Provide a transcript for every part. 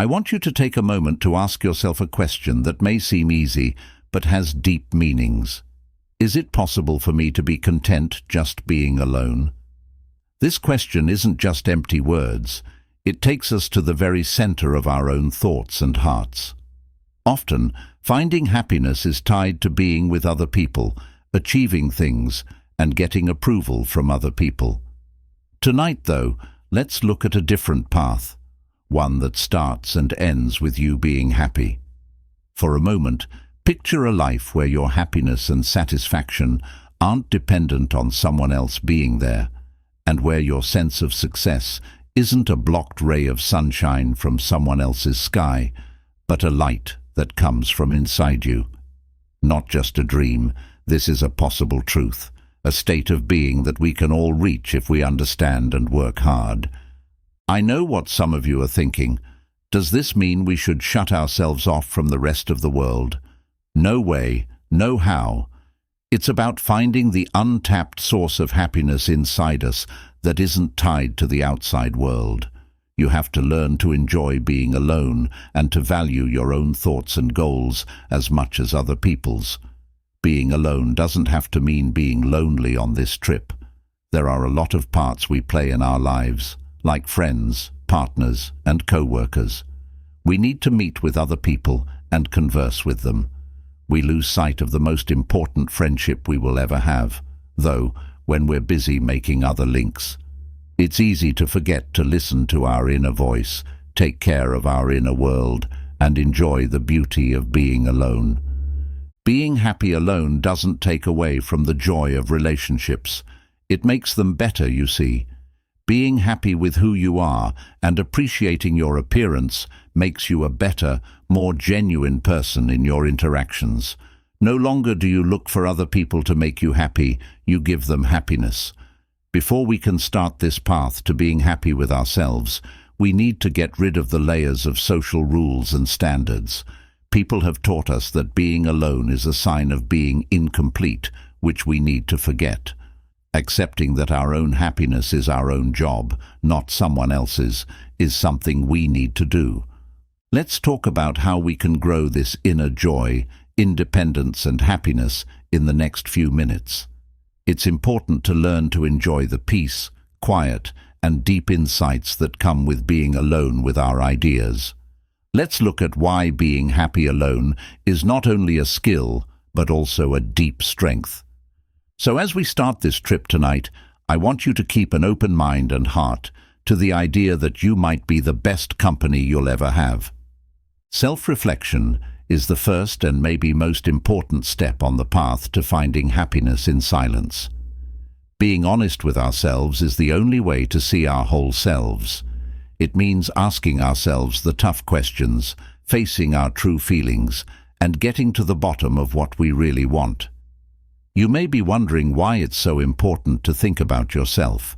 I want you to take a moment to ask yourself a question that may seem easy, but has deep meanings. Is it possible for me to be content just being alone? This question isn't just empty words. It takes us to the very center of our own thoughts and hearts. Often, finding happiness is tied to being with other people, achieving things, and getting approval from other people. Tonight, though, let's look at a different path, one that starts and ends with you being happy. For a moment, picture a life where your happiness and satisfaction aren't dependent on someone else being there, and where your sense of success isn't a blocked ray of sunshine from someone else's sky, but a light that comes from inside you. Not just a dream, this is a possible truth, a state of being that we can all reach if we understand and work hard. I know what some of you are thinking. Does this mean we should shut ourselves off from the rest of the world? No way, no how. It's about finding the untapped source of happiness inside us that isn't tied to the outside world. You have to learn to enjoy being alone and to value your own thoughts and goals as much as other people's. Being alone doesn't have to mean being lonely on this trip. There are a lot of parts we play in our lives, like friends, partners, and co-workers. We need to meet with other people and converse with them. We lose sight of the most important friendship we will ever have, though, when we're busy making other links. It's easy to forget to listen to our inner voice, take care of our inner world, and enjoy the beauty of being alone. Being happy alone doesn't take away from the joy of relationships. It makes them better, you see. Being happy with who you are and appreciating your appearance makes you a better, more genuine person in your interactions. No longer do you look for other people to make you happy, you give them happiness. Before we can start this path to being happy with ourselves, we need to get rid of the layers of social rules and standards. People have taught us that being alone is a sign of being incomplete, which we need to forget. Accepting that our own happiness is our own job, not someone else's, is something we need to do. Let's talk about how we can grow this inner joy, independence, and happiness in the next few minutes. It's important to learn to enjoy the peace, quiet, and deep insights that come with being alone with our ideas. Let's look at why being happy alone is not only a skill, but also a deep strength. So as we start this trip tonight, I want you to keep an open mind and heart to the idea that you might be the best company you'll ever have. Self-reflection is the first and maybe most important step on the path to finding happiness in silence. Being honest with ourselves is the only way to see our whole selves. It means asking ourselves the tough questions, facing our true feelings, and getting to the bottom of what we really want. You may be wondering why it's so important to think about yourself.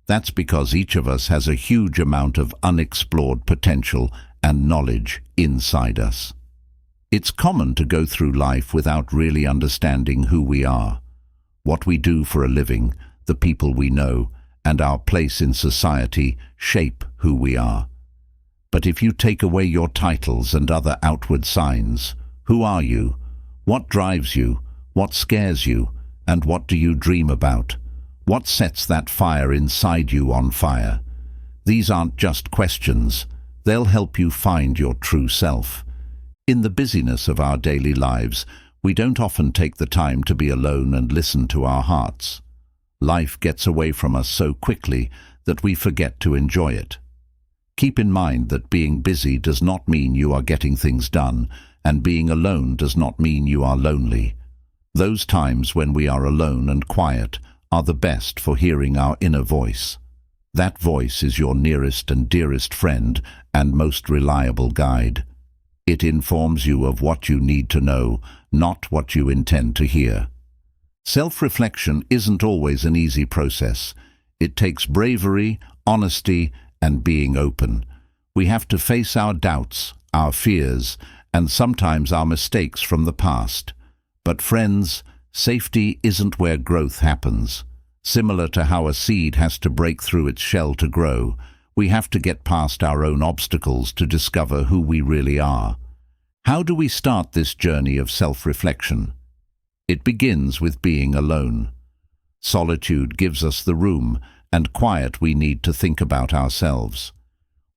That's because each of us has a huge amount of unexplored potential and knowledge inside us. It's common to go through life without really understanding who we are, what we do for a living, the people we know, and our place in society shape who we are. But if you take away your titles and other outward signs, who are you? What drives you? What scares you? And what do you dream about? What sets that fire inside you on fire? These aren't just questions. They'll help you find your true self. In the busyness of our daily lives, we don't often take the time to be alone and listen to our hearts. Life gets away from us so quickly that we forget to enjoy it. Keep in mind that being busy does not mean you are getting things done, and being alone does not mean you are lonely. Those times when we are alone and quiet are the best for hearing our inner voice. That voice is your nearest and dearest friend and most reliable guide. It informs you of what you need to know, not what you intend to hear. Self-reflection isn't always an easy process. It takes bravery, honesty, and being open. We have to face our doubts, our fears, and sometimes our mistakes from the past. But friends, safety isn't where growth happens. Similar to how a seed has to break through its shell to grow, we have to get past our own obstacles to discover who we really are. How do we start this journey of self-reflection? It begins with being alone. Solitude gives us the room and quiet we need to think about ourselves.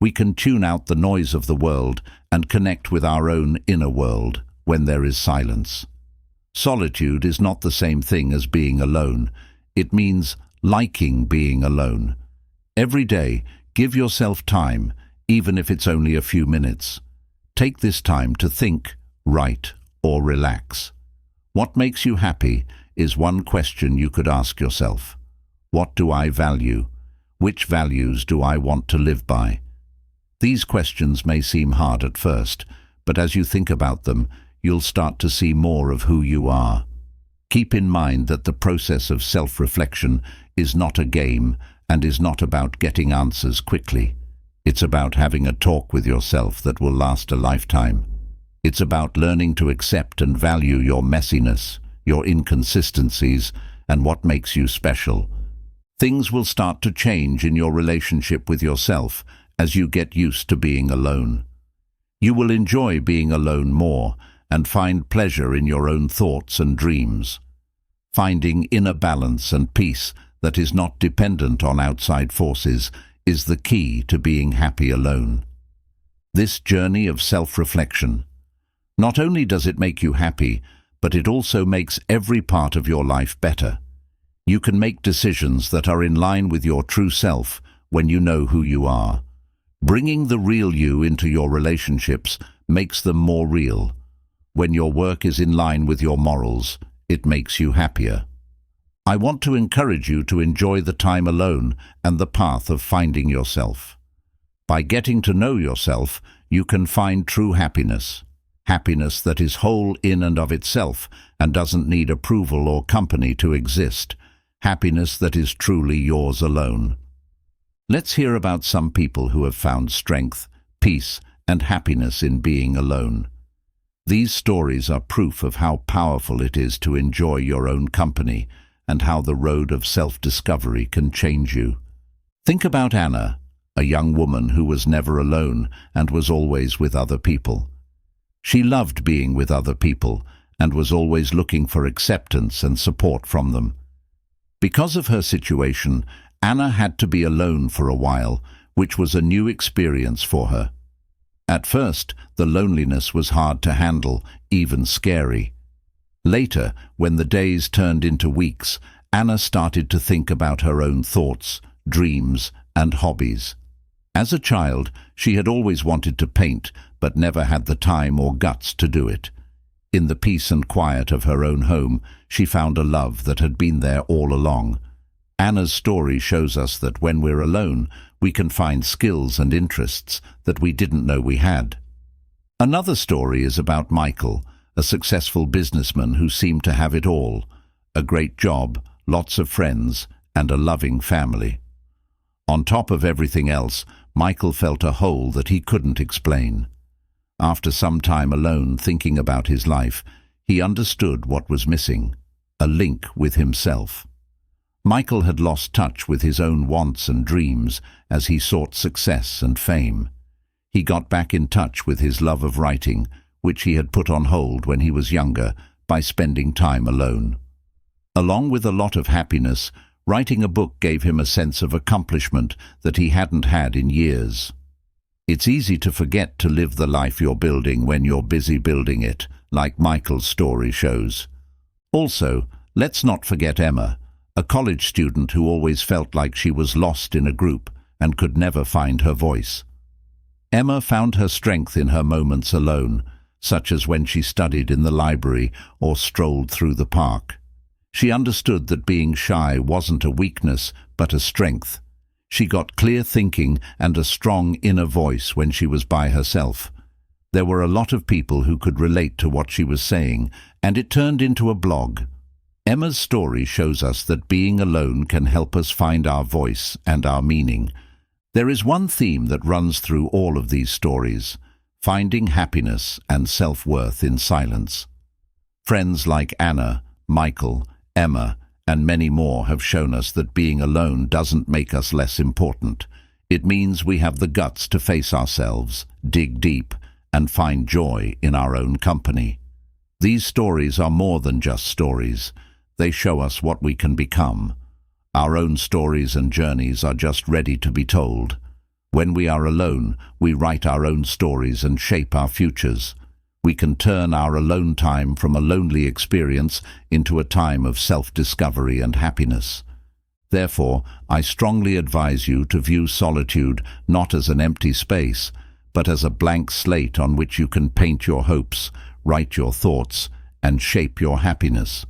We can tune out the noise of the world and connect with our own inner world when there is silence. Solitude is not the same thing as being alone. It means liking being alone. Every day, give yourself time, even if it's only a few minutes. Take this time to think, write, or relax. What makes you happy is one question you could ask yourself. What do I value? Which values do I want to live by? These questions may seem hard at first, but as you think about them, you'll start to see more of who you are. Keep in mind that the process of self-reflection is not a game and is not about getting answers quickly. It's about having a talk with yourself that will last a lifetime. It's about learning to accept and value your messiness, your inconsistencies, and what makes you special. Things will start to change in your relationship with yourself as you get used to being alone. You will enjoy being alone more and find pleasure in your own thoughts and dreams. Finding inner balance and peace that is not dependent on outside forces is the key to being happy alone. This journey of self-reflection, not only does it make you happy, but it also makes every part of your life better. You can make decisions that are in line with your true self when you know who you are. Bringing the real you into your relationships makes them more real. When your work is in line with your morals, it makes you happier. I want to encourage you to enjoy the time alone and the path of finding yourself. By getting to know yourself, you can find true happiness. Happiness that is whole in and of itself and doesn't need approval or company to exist. Happiness that is truly yours alone. Let's hear about some people who have found strength, peace, and happiness in being alone. These stories are proof of how powerful it is to enjoy your own company and how the road of self-discovery can change you. Think about Anna, a young woman who was never alone and was always with other people. She loved being with other people and was always looking for acceptance and support from them. Because of her situation, Anna had to be alone for a while, which was a new experience for her. At first, the loneliness was hard to handle, even scary. Later, when the days turned into weeks, Anna started to think about her own thoughts, dreams, and hobbies. As a child, she had always wanted to paint, but never had the time or guts to do it. In the peace and quiet of her own home, she found a love that had been there all along. Anna's story shows us that when we're alone, we can find skills and interests that we didn't know we had. Another story is about Michael, a successful businessman who seemed to have it all: a great job, lots of friends, and a loving family. On top of everything else, Michael felt a hole that he couldn't explain. After some time alone thinking about his life, he understood what was missing: a link with himself. Michael had lost touch with his own wants and dreams as he sought success and fame. He got back in touch with his love of writing, which he had put on hold when he was younger, by spending time alone. Along with a lot of happiness, writing a book gave him a sense of accomplishment that he hadn't had in years. It's easy to forget to live the life you're building when you're busy building it, like Michael's story shows. Also, let's not forget Emma, a college student who always felt like she was lost in a group and could never find her voice. Emma found her strength in her moments alone, such as when she studied in the library or strolled through the park. She understood that being shy wasn't a weakness, but a strength. She got clear thinking and a strong inner voice when she was by herself. There were a lot of people who could relate to what she was saying, and it turned into a blog. Emma's story shows us that being alone can help us find our voice and our meaning. There is one theme that runs through all of these stories: finding happiness and self-worth in silence. Friends like Anna, Michael, Emma, and many more have shown us that being alone doesn't make us less important. It means we have the guts to face ourselves, dig deep, and find joy in our own company. These stories are more than just stories. They show us what we can become. Our own stories and journeys are just ready to be told. When we are alone, we write our own stories and shape our futures. We can turn our alone time from a lonely experience into a time of self-discovery and happiness. Therefore, I strongly advise you to view solitude not as an empty space, but as a blank slate on which you can paint your hopes, write your thoughts, and shape your happiness.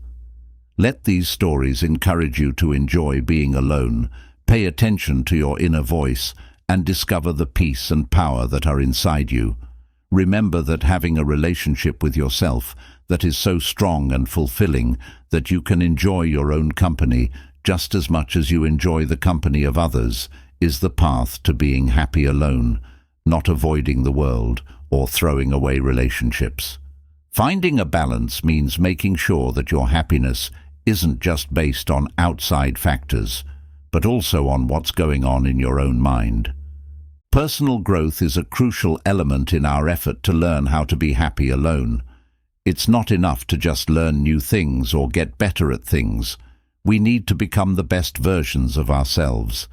Let these stories encourage you to enjoy being alone, pay attention to your inner voice, and discover the peace and power that are inside you. Remember that having a relationship with yourself that is so strong and fulfilling that you can enjoy your own company just as much as you enjoy the company of others is the path to being happy alone, not avoiding the world or throwing away relationships. Finding a balance means making sure that your happiness isn't just based on outside factors, but also on what's going on in your own mind. Personal growth is a crucial element in our effort to learn how to be happy alone. It's not enough to just learn new things or get better at things. We need to become the best versions of ourselves.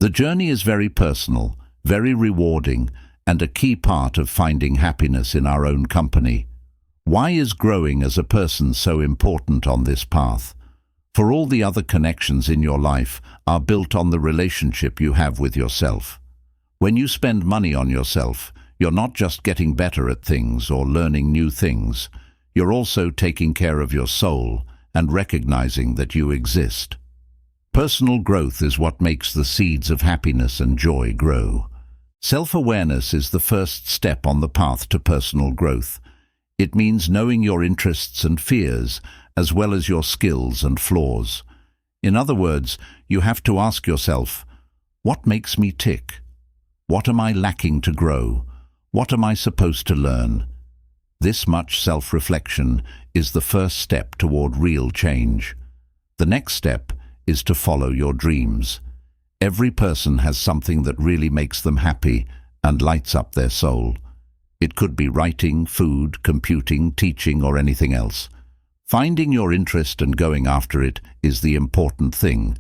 The journey is very personal, very rewarding, and a key part of finding happiness in our own company. Why is growing as a person so important on this path? For all the other connections in your life are built on the relationship you have with yourself. When you spend money on yourself, you're not just getting better at things or learning new things. You're also taking care of your soul and recognizing that you exist. Personal growth is what makes the seeds of happiness and joy grow. Self-awareness is the first step on the path to personal growth. It means knowing your interests and fears, as well as your skills and flaws. In other words, you have to ask yourself, what makes me tick? What am I lacking to grow? What am I supposed to learn? This much self-reflection is the first step toward real change. The next step is to follow your dreams. Every person has something that really makes them happy and lights up their soul. It could be writing, food, computing, teaching, or anything else. Finding your interest and going after it is the important thing.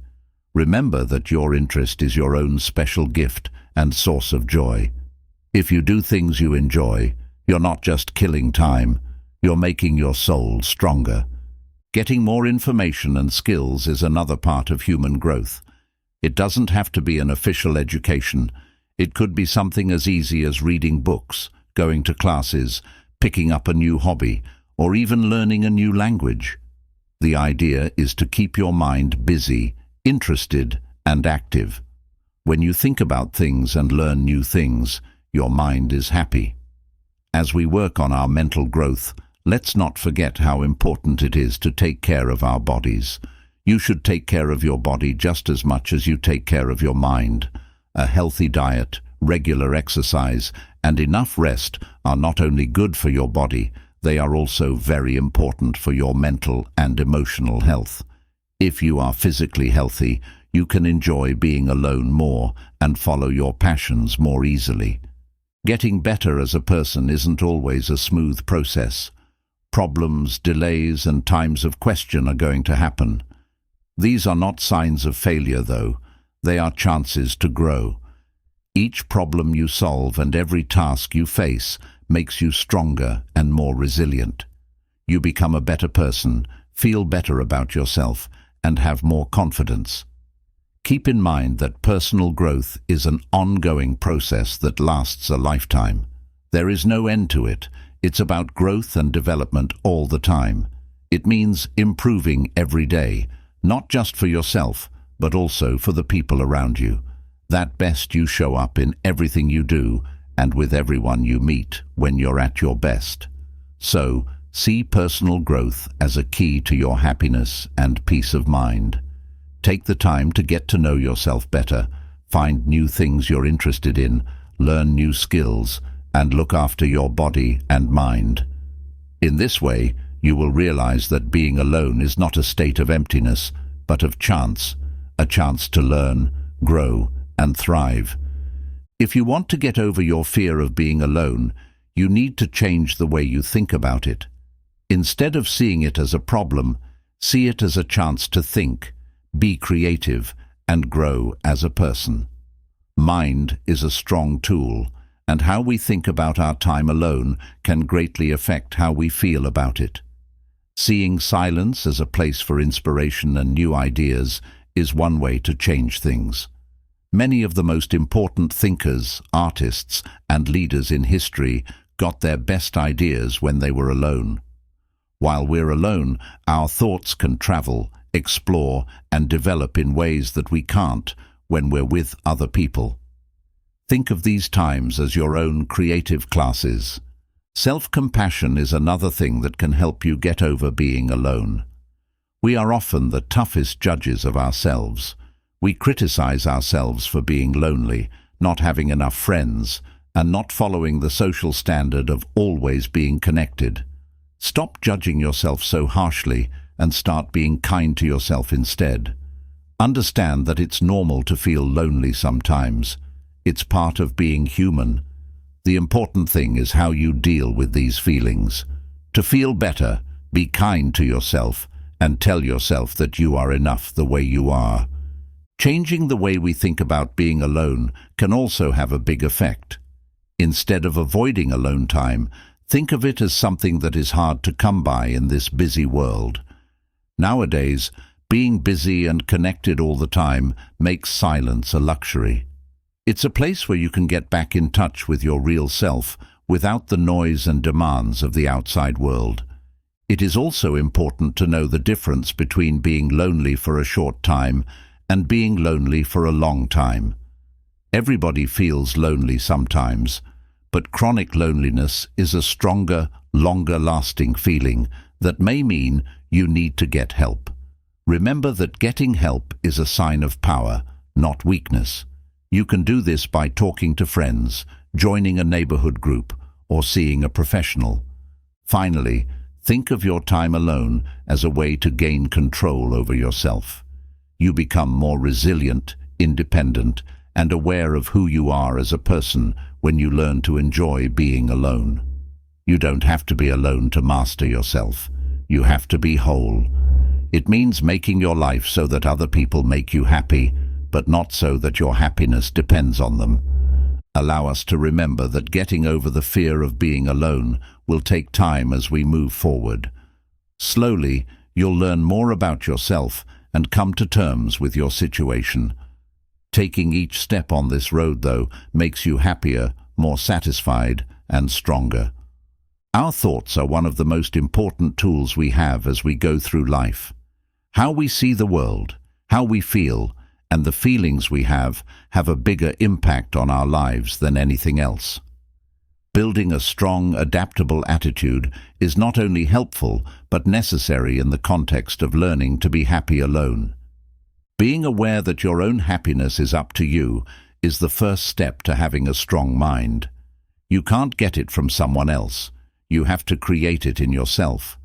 Remember that your interest is your own special gift and source of joy. If you do things you enjoy, you're not just killing time, you're making your soul stronger. Getting more information and skills is another part of human growth. It doesn't have to be an official education. It could be something as easy as reading books, going to classes, picking up a new hobby, or even learning a new language. The idea is to keep your mind busy, interested, and active. When you think about things and learn new things, your mind is happy. As we work on our mental growth, let's not forget how important it is to take care of our bodies. You should take care of your body just as much as you take care of your mind. A healthy diet, regular exercise, and enough rest are not only good for your body, they are also very important for your mental and emotional health. If you are physically healthy, you can enjoy being alone more and follow your passions more easily. Getting better as a person isn't always a smooth process. Problems, delays, and times of question are going to happen. These are not signs of failure, though. They are chances to grow. Each problem you solve and every task you face makes you stronger and more resilient. You become a better person, feel better about yourself, and have more confidence. Keep in mind that personal growth is an ongoing process that lasts a lifetime. There is no end to it. It's about growth and development all the time. It means improving every day, not just for yourself, but also for the people around you. That best you show up in everything you do and with everyone you meet when you're at your best. So, see personal growth as a key to your happiness and peace of mind. Take the time to get to know yourself better, find new things you're interested in, learn new skills, and look after your body and mind. In this way, you will realize that being alone is not a state of emptiness, but of chance, a chance to learn, grow, and thrive. If you want to get over your fear of being alone, you need to change the way you think about it. Instead of seeing it as a problem, see it as a chance to think, be creative, and grow as a person. Mind is a strong tool, and how we think about our time alone can greatly affect how we feel about it. Seeing silence as a place for inspiration and new ideas is one way to change things. Many of the most important thinkers, artists, and leaders in history got their best ideas when they were alone. While we're alone, our thoughts can travel, explore, and develop in ways that we can't when we're with other people. Think of these times as your own creative classes. Self-compassion is another thing that can help you get over being alone. We are often the toughest judges of ourselves. We criticize ourselves for being lonely, not having enough friends, and not following the social standard of always being connected. Stop judging yourself so harshly and start being kind to yourself instead. Understand that it's normal to feel lonely sometimes. It's part of being human. The important thing is how you deal with these feelings. To feel better, be kind to yourself and tell yourself that you are enough the way you are. Changing the way we think about being alone can also have a big effect. Instead of avoiding alone time, think of it as something that is hard to come by in this busy world. Nowadays, being busy and connected all the time makes silence a luxury. It's a place where you can get back in touch with your real self without the noise and demands of the outside world. It is also important to know the difference between being lonely for a short time and being lonely for a long time. Everybody feels lonely sometimes, but chronic loneliness is a stronger, longer-lasting feeling that may mean you need to get help. Remember that getting help is a sign of power, not weakness. You can do this by talking to friends, joining a neighborhood group, or seeing a professional. Finally, think of your time alone as a way to gain control over yourself. You become more resilient, independent, and aware of who you are as a person when you learn to enjoy being alone. You don't have to be alone to master yourself. You have to be whole. It means making your life so that other people make you happy, but not so that your happiness depends on them. Allow us to remember that getting over the fear of being alone will take time as we move forward. Slowly, you'll learn more about yourself and come to terms with your situation. Taking each step on this road, though, makes you happier, more satisfied, and stronger. Our thoughts are one of the most important tools we have as we go through life. How we see the world, how we feel, and the feelings we have a bigger impact on our lives than anything else. Building a strong, adaptable attitude is not only helpful, but necessary in the context of learning to be happy alone. Being aware that your own happiness is up to you is the first step to having a strong mind. You can't get it from someone else. You have to create it in yourself.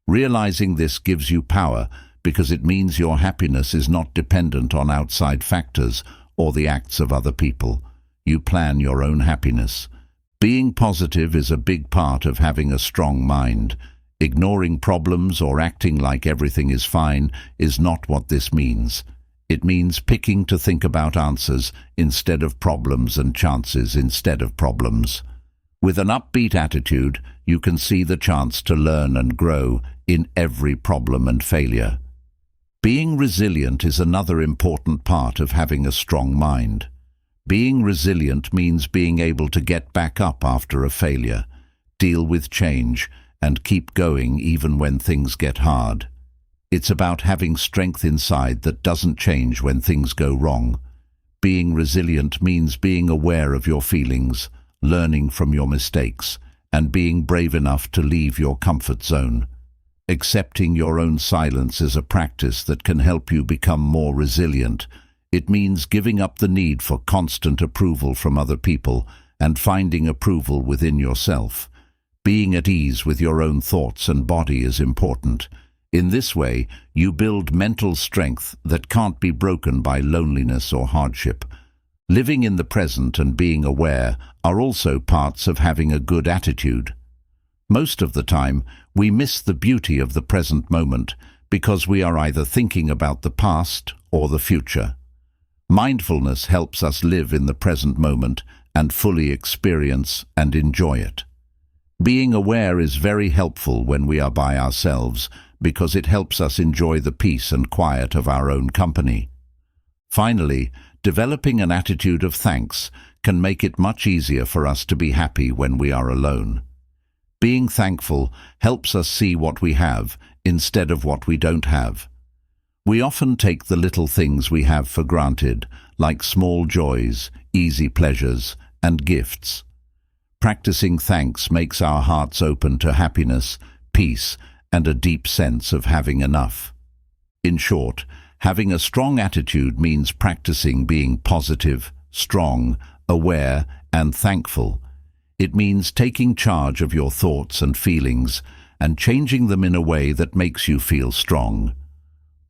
Realizing this gives you power because it means your happiness is not dependent on outside factors or the acts of other people. You plan your own happiness. Being positive is a big part of having a strong mind. Ignoring problems or acting like everything is fine is not what this means. It means picking to think about answers instead of problems and chances instead of problems. With an upbeat attitude, you can see the chance to learn and grow in every problem and failure. Being resilient is another important part of having a strong mind. Being resilient means being able to get back up after a failure, deal with change, and keep going even when things get hard. It's about having strength inside that doesn't change when things go wrong. Being resilient means being aware of your feelings, learning from your mistakes, and being brave enough to leave your comfort zone. Accepting your own silence is a practice that can help you become more resilient. It means giving up the need for constant approval from other people and finding approval within yourself. Being at ease with your own thoughts and body is important. In this way, you build mental strength that can't be broken by loneliness or hardship. Living in the present and being aware are also parts of having a good attitude. Most of the time, we miss the beauty of the present moment because we are either thinking about the past or the future. Mindfulness helps us live in the present moment and fully experience and enjoy it. Being aware is very helpful when we are by ourselves because it helps us enjoy the peace and quiet of our own company. Finally, developing an attitude of thanks can make it much easier for us to be happy when we are alone. Being thankful helps us see what we have instead of what we don't have. We often take the little things we have for granted, like small joys, easy pleasures, and gifts. Practicing thanks makes our hearts open to happiness, peace, and a deep sense of having enough. In short, having a strong attitude means practicing being positive, strong, aware, and thankful. It means taking charge of your thoughts and feelings and changing them in a way that makes you feel strong.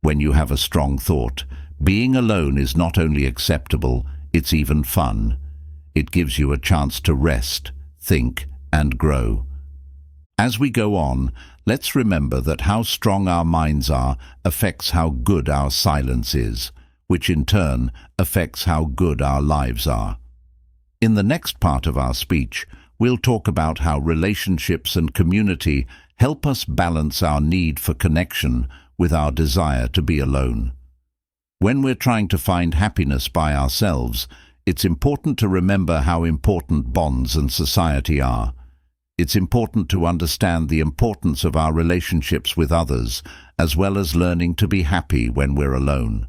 When you have a strong thought, being alone is not only acceptable, it's even fun. It gives you a chance to rest, think, and grow. As we go on, let's remember that how strong our minds are affects how good our silence is, which in turn affects how good our lives are. In the next part of our speech, we'll talk about how relationships and community help us balance our need for connection with our desire to be alone. When we're trying to find happiness by ourselves, it's important to remember how important bonds and society are. It's important to understand the importance of our relationships with others, as well as learning to be happy when we're alone.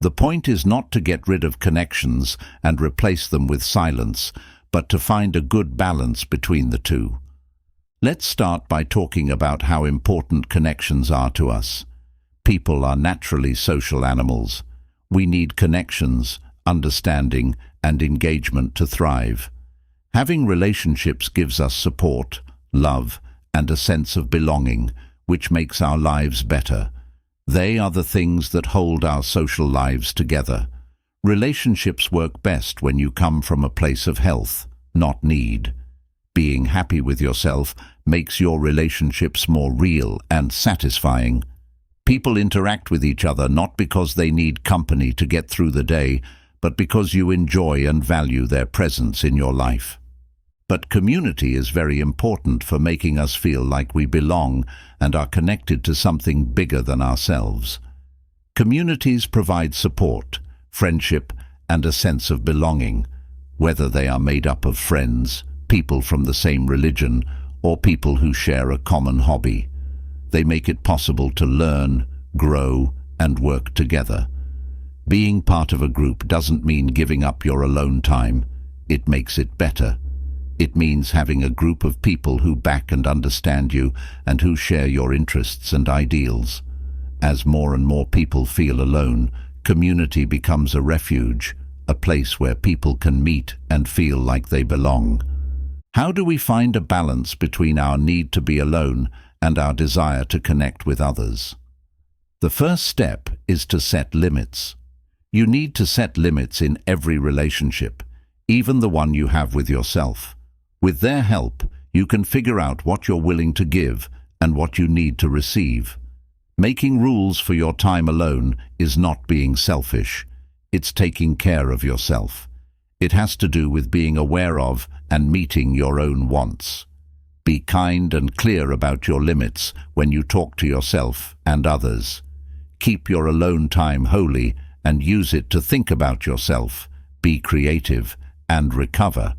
The point is not to get rid of connections and replace them with silence, but to find a good balance between the two. Let's start by talking about how important connections are to us. People are naturally social animals. We need connections, understanding, and engagement to thrive. Having relationships gives us support, love, and a sense of belonging, which makes our lives better. They are the things that hold our social lives together. Relationships work best when you come from a place of health, not need. Being happy with yourself makes your relationships more real and satisfying. People interact with each other not because they need company to get through the day, but because you enjoy and value their presence in your life. But community is very important for making us feel like we belong and are connected to something bigger than ourselves. Communities provide support, friendship, and a sense of belonging, whether they are made up of friends, people from the same religion, or people who share a common hobby. They make it possible to learn, grow, and work together. Being part of a group doesn't mean giving up your alone time. It makes it better. It means having a group of people who back and understand you and who share your interests and ideals. As more and more people feel alone, community becomes a refuge, a place where people can meet and feel like they belong. How do we find a balance between our need to be alone and our desire to connect with others? The first step is to set limits. You need to set limits in every relationship, even the one you have with yourself. With their help, you can figure out what you're willing to give and what you need to receive. Making rules for your time alone is not being selfish. It's taking care of yourself. It has to do with being aware of and meeting your own wants. Be kind and clear about your limits when you talk to yourself and others. Keep your alone time holy and use it to think about yourself, be creative, and recover.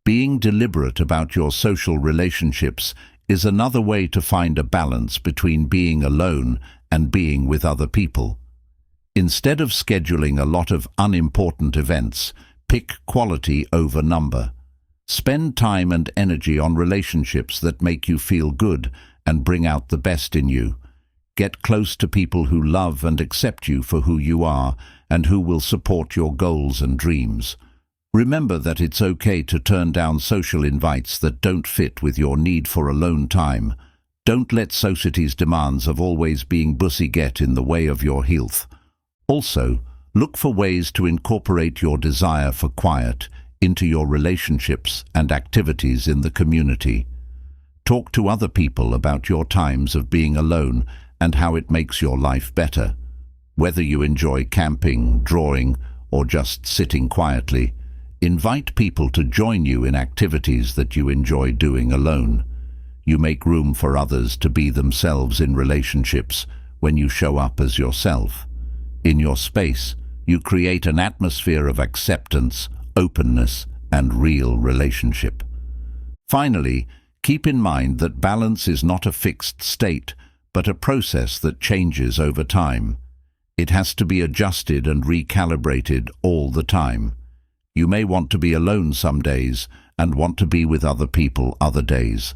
Being deliberate about your social relationships is another way to find a balance between being alone and being with other people. Instead of scheduling a lot of unimportant events, pick quality over number. Spend time and energy on relationships that make you feel good and bring out the best in you. Get close to people who love and accept you for who you are and who will support your goals and dreams. Remember that it's okay to turn down social invites that don't fit with your need for alone time. Don't let society's demands of always being busy get in the way of your health. Also, Look for ways to incorporate your desire for quiet into your relationships and activities in the community. Talk to other people about your times of being alone and how it makes your life better. Whether you enjoy camping, drawing, or just sitting quietly, invite people to join you in activities that you enjoy doing alone. You make room for others to be themselves in relationships when you show up as yourself. In your space, you create an atmosphere of acceptance, openness, and real relationship. Finally, keep in mind that balance is not a fixed state, but a process that changes over time. It has to be adjusted and recalibrated all the time. You may want to be alone some days and want to be with other people other days.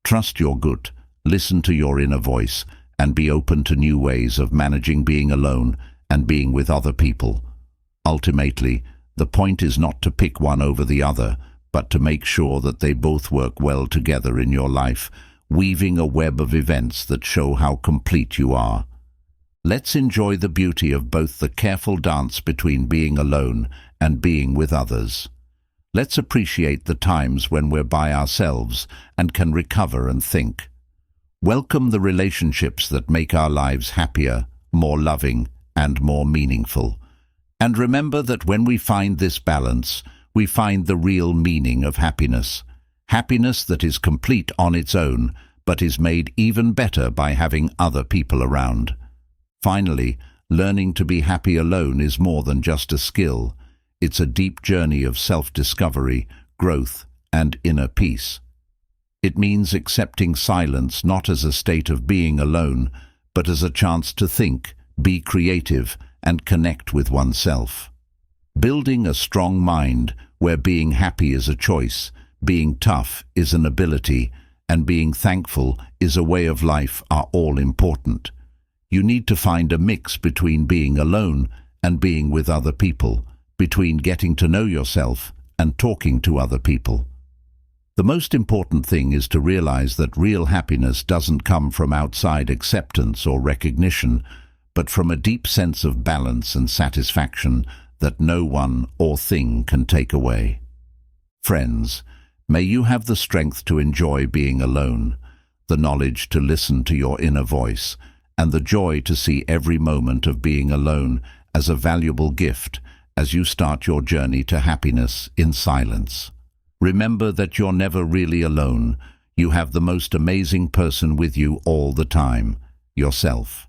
Trust your gut, listen to your inner voice, and be open to new ways of managing being alone and being with other people. Ultimately, the point is not to pick one over the other, but to make sure that they both work well together in your life, weaving a web of events that show how complete you are. Let's enjoy the beauty of both the careful dance between being alone and being with others. Let's appreciate the times when we're by ourselves and can recover and think. Welcome the relationships that make our lives happier, more loving, and more meaningful. And remember that when we find this balance, we find the real meaning of happiness. Happiness that is complete on its own, but is made even better by having other people around. Finally, learning to be happy alone is more than just a skill. It's a deep journey of self-discovery, growth, and inner peace. It means accepting silence not as a state of being alone, but as a chance to think, be creative, and connect with oneself. Building a strong mind where being happy is a choice, being tough is an ability, and being thankful is a way of life are all important. You need to find a mix between being alone and being with other people, between getting to know yourself and talking to other people. The most important thing is to realize that real happiness doesn't come from outside acceptance or recognition, but from a deep sense of balance and satisfaction that no one or thing can take away. Friends, may you have the strength to enjoy being alone, the knowledge to listen to your inner voice, and the joy to see every moment of being alone as a valuable gift as you start your journey to happiness in silence. Remember that you're never really alone. You have the most amazing person with you all the time, yourself.